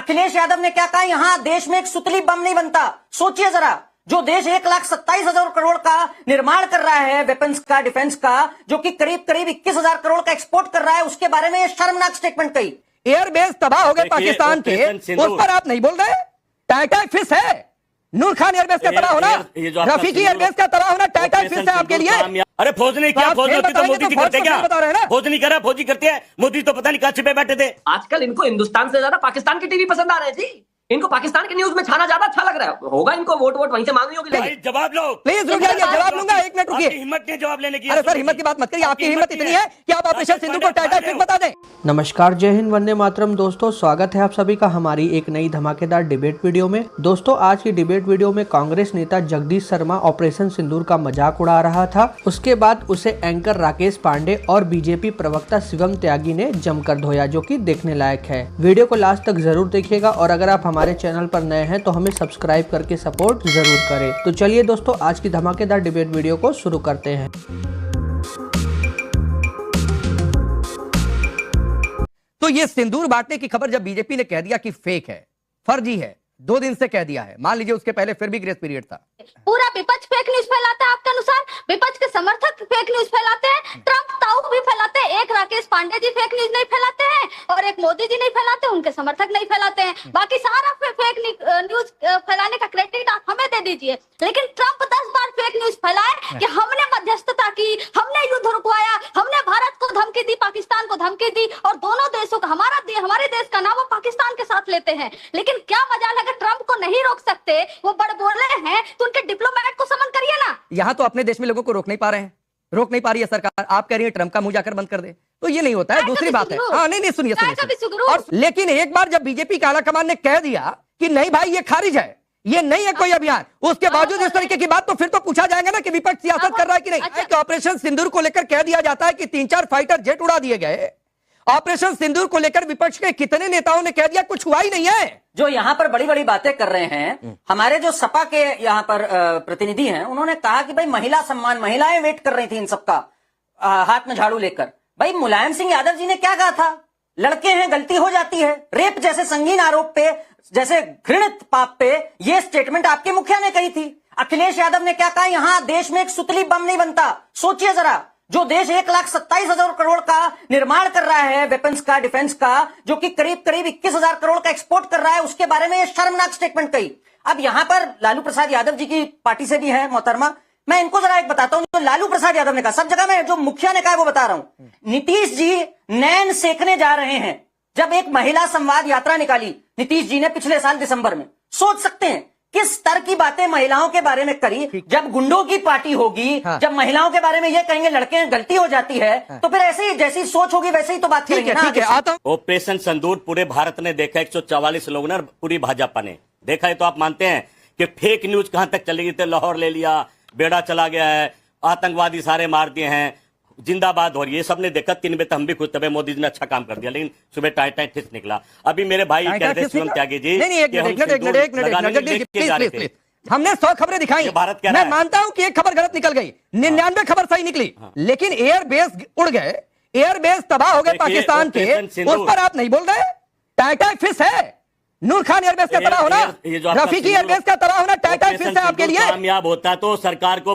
अखिलेश यादव ने क्या कहा, यहां देश में एक सुतली बम नहीं बनता। सोचिए जरा, जो देश 1,27,000 करोड़ का निर्माण कर रहा है वेपन्स का, डिफेंस का, जो कि करीब करीब 21,000 करोड़ का एक्सपोर्ट कर रहा है, उसके बारे में ये शर्मनाक स्टेटमेंट कही। एयरबेस तबाह हो गए पाकिस्तान के, उस पर आप नहीं बोल रहे। टाइटा फिश है नूर खान एयरबेस का तबाह होना, रफीकी एयरबेस का तबाह होना टाइटा फिश है आपके लिए। अरे फौज नहीं क्या, फौज होती तो मोदी जी करते क्या? फौज नहीं करा, फौजी करते हैं। मोदी तो पता नहीं कहां छिपे बैठे थे। आजकल इनको हिंदुस्तान से ज्यादा पाकिस्तान की टीवी पसंद आ रहे हैं जी। इनको पाकिस्तान के न्यूज में छाना ज्यादा अच्छा लग रहा है। होगा इनको वोट वहीं से मांगनी होगी। भाई जवाब लो प्लीज, रुक जाइए, जवाब लूंगा, एक मिनट रुकिए। हिम्मत नहीं जवाब लेने की। अरे सर, हिम्मत की बात मत करिए, आपकी हिम्मत इतनी है कि आप ऑपरेशन सिंदूर को टाइटा फिश बता दें। नमस्कार, जय हिंद, वंदे मातरम। दोस्तों, स्वागत है आप सभी का हमारी एक नई धमाकेदार डिबेट वीडियो में। दोस्तों, आज की डिबेट वीडियो में कांग्रेस नेता जगदीश शर्मा ऑपरेशन सिंदूर का मजाक उड़ा रहा था। उसके बाद उसे एंकर राकेश पांडे और बीजेपी प्रवक्ता शिवम त्यागी ने जमकर धोया, जो कि देखने लायक है। वीडियो को लास्ट तक जरूर देखिएगा और अगर आप हमारे चैनल पर नए हैं तो हमें सब्सक्राइब करके सपोर्ट जरूर करें। तो चलिए दोस्तों, आज की धमाकेदार डिबेट वीडियो को शुरू करते हैं। तो ये सिंदूर बांटने की खबर जब बीजेपी ने कह दिया कि फेक है, फर्जी है, 2 दिन से कह दिया है, मान लीजिए उसके पहले फिर भी ग्रेस पीरियड था। पूरा विपक्ष फेक न्यूज फैलाता है आपके अनुसार, विपक्ष के समर्थक फेक न्यूज फैलाते हैं, ट्रंप ताऊ भी फैलाते हैं। एक राकेश पांडे जी फेक न्यूज नहीं फैलाते हैं और एक मोदी जी नहीं फैलाते, उनके समर्थक नहीं फैलाते हैं। बाकी सारा फेक न्यूज फैलाने का क्रेडिट आप हमें दे दीजिए। लेकिन ट्रंप 10 बार फेक न्यूज फैलाए कि हमने मध्यस्थता की, हमने युद्ध रुकवाया, हमने भारत को धमकी दी, पाकिस्तान को धमकी दी और दोनों देशों का हमारे देश का नाम वो पाकिस्तान के साथ लेते हैं। लेकिन क्या मजाल है, अगर ट्रंप को नहीं रोक सकते, वो बड़बोले हैं, तो उनके डिप्लोमेट को समन करिए ना। यहाँ तो अपने देश में लोगों को रोक नहीं पा रहे हैं, रोक नहीं पा रही है सरकार। आप कह रही है ट्रंप का मुंह जाकर बंद कर दे, तो ये नहीं होता है। दूसरी बात है, हाँ नहीं सुनिए और लेकिन एक बार जब बीजेपी का आला कमान ने कह दिया कि नहीं भाई ये खारिज है, ये नहीं है कोई अभियान, उसके बावजूद इस तरीके की बात, तो फिर तो पूछा जाएगा ना कि विपक्ष सियासत कर रहा है कि नहीं। अच्छा। ऑपरेशन सिंदूर को लेकर कह दिया जाता है कि 3-4 फाइटर जेट उड़ा दिए गए। ऑपरेशन सिंदूर को लेकर विपक्ष के कितने नेताओं ने कह दिया कुछ हुआ ही नहीं है। जो यहाँ पर बड़ी बड़ी बातें कर रहे हैं, हमारे जो सपा के यहाँ पर प्रतिनिधि हैं, उन्होंने कहा कि भाई महिला सम्मान, महिलाएं वेट कर रही थी इन सबका हाथ में झाड़ू लेकर। भाई मुलायम सिंह यादव जी ने क्या कहा था, लड़के हैं गलती हो जाती है। रेप जैसे संगीन आरोप पे, जैसे घृणित पाप पे ये स्टेटमेंट आपके मुखिया ने कही थी। अखिलेश यादव ने क्या कहा, यहां देश में एक सुतली बम नहीं बनता। सोचिए जरा, जो देश 1,27,000 करोड़ का निर्माण कर रहा है वेपन्स का, डिफेंस का, जो कि करीब करीब 21,000 करोड़ का एक्सपोर्ट कर रहा है, उसके बारे में ये शर्मनाक स्टेटमेंट कही। अब यहां पर लालू प्रसाद यादव जी की पार्टी से भी है मोहतरमा, मैं इनको जरा एक बताता हूं। जो लालू प्रसाद यादव ने कहा, सब जगह मैं जो मुखिया ने कहा वो बता रहा हूं। नीतीश जी नैन सेकने जा रहे हैं। जब एक महिला संवाद यात्रा निकाली नीतीश जी ने पिछले साल दिसंबर में, सोच सकते हैं किस स्तर की बातें महिलाओं के बारे में करी। जब गुंडों की पार्टी होगी, हाँ। जब महिलाओं के बारे में ये कहेंगे लड़के गलती हो जाती है, हाँ। तो फिर ऐसे ही जैसी सोच होगी वैसे ही तो बात करेंगे ना। ऑपरेशन सिंदूर पूरे भारत ने देखा, 144 लोगों ने, पूरी भाजपा ने देखा है। तो आप मानते हैं कि फेक न्यूज कहां तक चलेगी? तो लाहौर ले लिया, बेड़ा चला गया है, आतंकवादी सारे मार दिए हैं, जिंदाबाद हो रही है, सबने देखा। 3 बजे हम भी खुद तबे मोदी जी ने अच्छा काम कर दिया, लेकिन सुबह टाइट फिस निकला। अभी मेरे भाई कहते शिवम त्यागी जी, हमने 100 खबरें दिखाई, भारत मैं मानता हूं कि एक खबर गलत निकल गई, 99 खबर सही निकली, लेकिन एयरबेस उड़ गए, एयरबेस तबाह हो गए पाकिस्तान के, उस पर आप नहीं बोल रहे। टाइटा फिश है नूर खान एयरबेस का तबाह होना, रफीकी एयरबेस का तबाह होना टाइटा फिश है आपके लिए। कामयाब होता तो सरकार को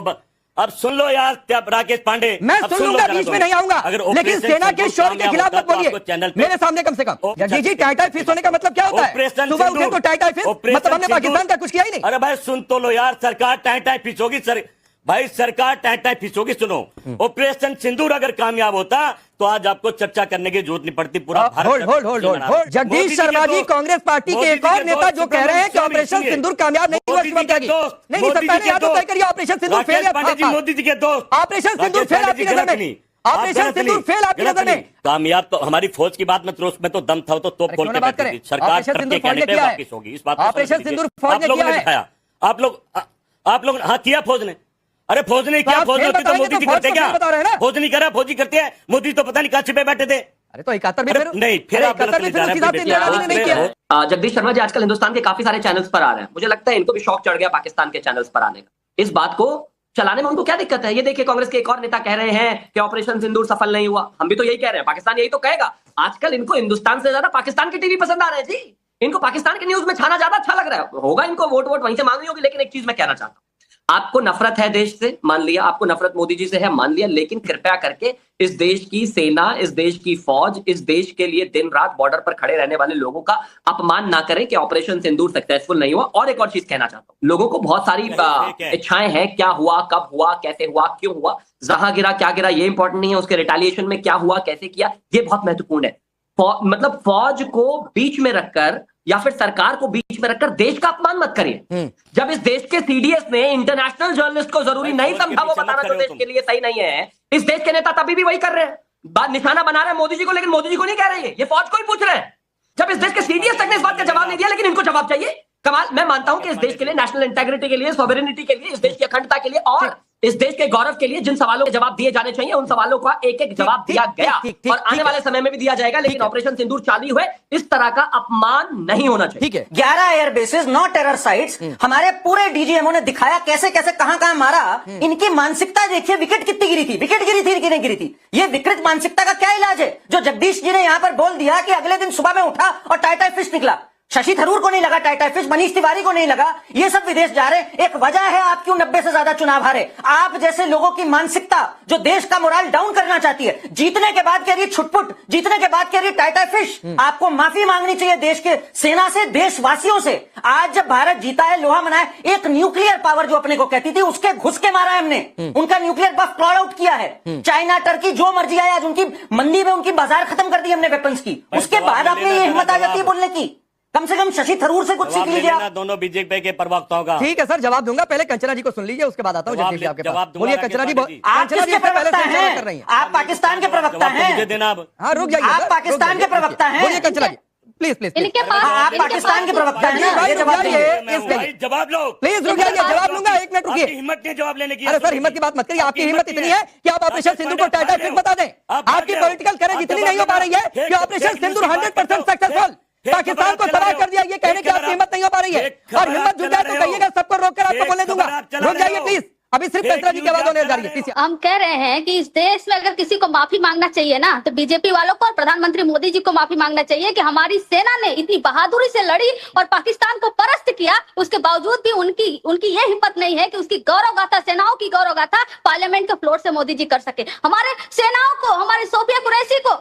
अब सुन लो यार राकेश पांडे, मैं सुन लूंगा, बीच में नहीं आऊंगा, लेकिन सेना के शौर्य के खिलाफ मत बोलिए मेरे सामने कम से कम। जी टाइटा फिश होने का मतलब क्या होता है? सुबह उठे तो टाइटा फिश, मतलब हमने पाकिस्तान का कुछ किया ही नहीं। अरे भाई सुन तो लो यार, सरकार टाइटा फिश होगी सर, भाई सरकार टाइटा फिश होगी। सुनो, ऑपरेशन सिंदूर अगर कामयाब होता तो आज आपको चर्चा करने की जरूरत नहीं पड़ती। पूरा होल्ड जगदीश शर्मा जी, कांग्रेस पार्टी के एक और नेता जो कह रहे हैं कि ऑपरेशन सिंदूर कामयाब नहीं हुआ, नहीं तय करिए ऑपरेशन सिंदूर फेल है। मोदी जी के दोस्त, ऑपरेशन सिंदूर फेल आपकी नजर में, ऑपरेशन सिंदूर फेल आपकी नजर में। कामयाब तो हमारी फौज की बात मत करो, उसमें तो दम था, तो तोप खोल के बैठी थी सरकार, कहने पे वापिस होगी। इस बात ऑपरेशन सिंदूर फौज ने किया है, आप लोग हाँ किया फौज ने। अरे फौज ने क्या, फौज होती तो मोदी जी करते क्या? फौज नहीं करा, फौजी करते हैं। मोदी तो पता नहीं कहां छिपे बैठे थे। अरे तो 71 नहीं, फिर आप जगदीश शर्मा जी आजकल हिंदुस्तान के काफी सारे चैनल्स पर आ रहे हैं। मुझे लगता है इनको भी शौक चढ़ गया पाकिस्तान के चैनल्स पर आने का। इस बात को चलाने में उनको क्या दिक्कत है? ये देखिए, कांग्रेस के एक और नेता कह रहे हैं कि ऑपरेशन सिंदूर सफल नहीं हुआ। हम भी तो यही कह रहे हैं, पाकिस्तान यही तो कहेगा। आजकल इनको हिंदुस्तान से ज्यादा पाकिस्तान की टीवी पसंद आ रहे हैं जी। इनको पाकिस्तान के न्यूज में छाना ज्यादा अच्छा लग रहा है, होगा इनको वोट वहीं से मांगनी होगी। लेकिन एक चीज मैं कहना चाहता हूं, आपको नफरत है देश से, मान लिया, आपको नफरत मोदी जी से है, मान लिया, लेकिन कृपया करके इस देश की सेना, इस देश की फौज, इस देश के लिए दिन रात बॉर्डर पर खड़े रहने वाले लोगों का अपमान ना करें कि ऑपरेशन सिंदूर सक्सेसफुल नहीं हुआ। और एक और चीज कहना चाहता हूं, लोगों को बहुत सारी इच्छाएं हैं, क्या हुआ, कब हुआ, कैसे हुआ, क्यों हुआ, जहां गिरा, क्या गिरा, ये इंपॉर्टेंट नहीं है, उसके रिटेलिएशन में क्या हुआ, कैसे किया, ये बहुत महत्वपूर्ण है। मतलब फौज को बीच में रखकर या फिर सरकार को बीच में रखकर देश का अपमान मत करिए। जब इस देश के सीडीएस ने इंटरनेशनल जर्नलिस्ट को जरूरी नहीं समझा वो बताना जो देश के लिए सही नहीं है, इस देश के नेता तभी भी वही कर रहे हैं, बात निशाना बना रहे हैं मोदी जी को, लेकिन मोदी जी को नहीं कह रहे हैं, ये फौज को ही पूछ रहे हैं। जब इस देश के सीडीएस तक ने इस बात का जवाब नहीं दिया, लेकिन इनको जवाब चाहिए। कमाल। मैं मानता हूं कि इस देश के लिए, नेशनल इंटेग्रिटी के लिए, सॉवरेनिटी के लिए, इस देश की अखंडता के लिए और इस देश के गौरव के लिए जिन सवालों के जवाब दिए जाने चाहिए, उन सवालों का एक एक जवाब दिया गया और आने वाले समय में भी दिया जाएगा। लेकिन ऑपरेशन सिंदूर चालू हुए, इस तरह का अपमान नहीं होना चाहिए। ठीक है, 11 एयर बेसेस, 9 टेरर साइट्स, हमारे पूरे डीजीएमओ ने दिखाया कैसे कैसे कहां मारा। इनकी मानसिकता देखिए, विकेट कितनी गिरी थी, विकेट गिरी थी कि नहीं गिरी थी। ये विकृत मानसिकता का क्या इलाज है? जो जगदीश जी ने यहां पर बोल दिया कि अगले दिन सुबह में उठा और टाइटाई फिश निकला, शशि थरूर को नहीं लगा टाइटाई फिश, मनीष तिवारी को नहीं लगा, ये सब विदेश जा रहे। एक वजह है आप क्यों 90 से ज्यादा चुनाव हारे। आप जैसे लोगों की मानसिकता जो देश का मोराल डाउन करना चाहती है, जीतने के बाद कह रही है छुटपुट, जीतने के बाद कह रही है टाइटाई फिश। आपको माफी मांगनी चाहिए देश के सेना से, देशवासियों से। आज जब भारत जीता है, लोहा मनाया, एक न्यूक्लियर पावर जो अपने को कहती थी उसके घुस के मारा है हमने, उनका न्यूक्लियर बफ क्लॉड आउट किया है। चाइना, टर्की, जो मर्जी आया, आज उनकी मंदी में उनकी बाजार खत्म कर दी हमने वेपन्स की। उसके बाद आपने ये हिम्मत आ जाती है बोलने की। कम से कम शशि थरूर से कुछ सीख लीजिए आप। दोनों बीजेपी के प्रवक्ताओं का। ठीक है सर, जवाब दूंगा, पहले कंचना जी को सुन लीजिए, उसके बाद आता हूँ जगदीश जी आपके पास। बोलिए कंचना जी, आप किसके प्रवक्ता हैं? आप पाकिस्तान के प्रवक्ता हैं। मुझे देना अब। हाँ, रुक जाइए, आप पाकिस्तान के प्रवक्ता हैं। बोलिए कंचना जी, प्लीज प्लीज। इनके पास आप पाकिस्तान के प्रवक्ता हैं ना, ये जवाब दीजिए। जवाब लो प्लीज, रुक जाइए, जवाब लूंगा, एक मिनट रुकिए। हिम्मत नहीं जवाब लेने की। अरे सर, हिम्मत की बात मत करिए, आपकी हिम्मत इतनी है कि आप ऑपरेशन सिंदूर को टाइटाई फिश बता दें। आपकी पॉलिटिकल करेज इतनी नहीं हो पा रही है कि ऑपरेशन सिंदूर 100% सक्सेसफुल। पाकिस्तान को तबाह कर दिया, ये कहने की आपकी हिम्मत नहीं हो पा रही है। और हिम्मत जुट जाए तो कहिएगा, सबको रोककर आपको बोलने दूंगा। रुक जाइए प्लीज, अभी सिर्फ कंचना जी की आवाज होने जा रही है, प्लीज। हम कह रहे हैं कि इस देश में अगर किसी को माफी मांगना चाहिए ना, तो बीजेपी वालों को और प्रधानमंत्री मोदी जी को माफी मांगना चाहिए कि हमारी सेना ने इतनी बहादुरी से लड़ी और पाकिस्तान को परास्त किया। उसके बावजूद भी उनकी ये हिम्मत नहीं है कि उसकी गौरव गाथा, सेनाओं की गौरव गाथा पार्लियामेंट के फ्लोर से मोदी जी कर सके। हमारे सेनाओं को, हमारे सोफिया कुरैशी को,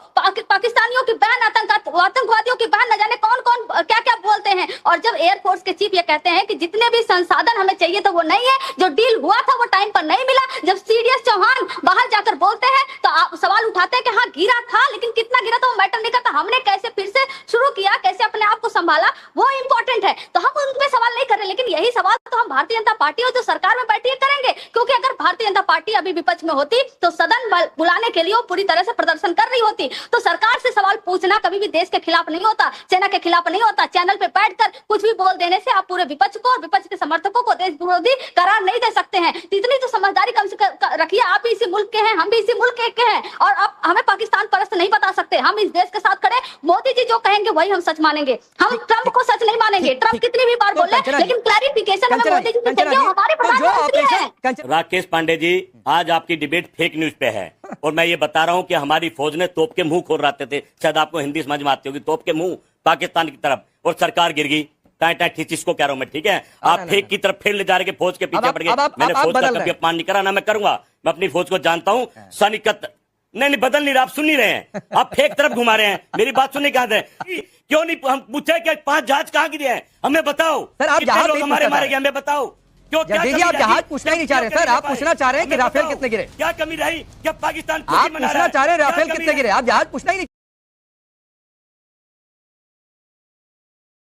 पाकिस्तानियों की बहन, आतंकवादियों की बहन, न जाने कौन कौन क्या क्या बोलते हैं। और जब एयरफोर्स के चीफ ये कहते हैं कि जितने भी संसाधन हमें चाहिए तो वो नहीं है, जो डील हुआ था वो टाइम पर नहीं मिला। जब सीडीएस चौहान बाहर जाकर बोलते हैं तो आप सवाल उठाते हैं कि हाँ गिरा था, लेकिन कितना गिरा था वो मैटर नहीं करता। हमने कैसे फिर से शुरू किया, कैसे अपने आप को संभाला, वो इंपॉर्टेंट है। तो हम उनमें सवाल नहीं कर रहे, लेकिन यही सवाल तो हम भारतीय जनता पार्टी और जो सरकार में बैठी है करेंगे। क्योंकि अगर भारतीय जनता पार्टी अभी विपक्ष में होती तो सदन बुलाने के लिए वो पूरी तरह से प्रदर्शन कर रही होती। तो सरकार से सवाल पूछना कभी भी देश के खिलाफ नहीं होता, सेना के खिलाफ नहीं होता। चैनल पे बैठकर कुछ भी बोल देने से आप पूरे विपक्ष को और विपक्ष के समर्थकों को देश विरोधी करार नहीं दे सकते हैं। इतनी तो समझदारी कम से रखिए। आप भी इसी मुल्क के हैं, हम भी इसी मुल्क के हैं, और आप हमें पाकिस्तान परस्त नहीं बता सकते। हम इस देश के साथ खड़े, मोदी जी जो कहेंगे वही हम सच मानेंगे। हम ट्रंप को सच नहीं मानेंगे। ट्रंप कितनी भी बार बोले, लेकिन क्लैरिफिकेशन हमें मोदी जी से चाहिए, हमारे प्रधानमंत्री हैं। राकेश पांडे जी, आज आपकी डिबेट फेक न्यूज पे है और मैं ये बता रहा हूं कि हमारी फौज ने तोप के मुंह खोल रहे थे। शायद आपको हिंदी समझ में आती होगी, तोप के मुंह पाकिस्तान की तरफ, और सरकार गिर गई। टाइटा ठिचिस को कह रहा हूं मैं, ठीक है। आप फेक की तरफ फिर ले जा रहे हैं, फौज के पीछे पड़ गए। मैंने फौज का कभी अपमान नहीं करा, ना मैं करूंगा। मैं अपनी फौज को जानता हूं। सनिकत नहीं बदल नहीं रहा, आप सुन नहीं रहे हैं, आप फेक तरफ घुमा रहे हैं। मेरी बात सुनने कहा थे, क्यों नहीं हम पूछे कि 5 जहाज कहां गिरे हैं, हमें बताओ। सर, आप जहाज लोग हमारे मारे गए, हमें बताओ। क्यों आप जहाज पूछना ही नहीं चाह रहे सर, आप पूछना चाह रहे हैं कि राफेल कितने गिरे। क्या कमी रही? क्या पाकिस्तान आप पूछना चाह रहे हैं राफेल कितने गिरे, आप जहाज पूछना ही नहीं।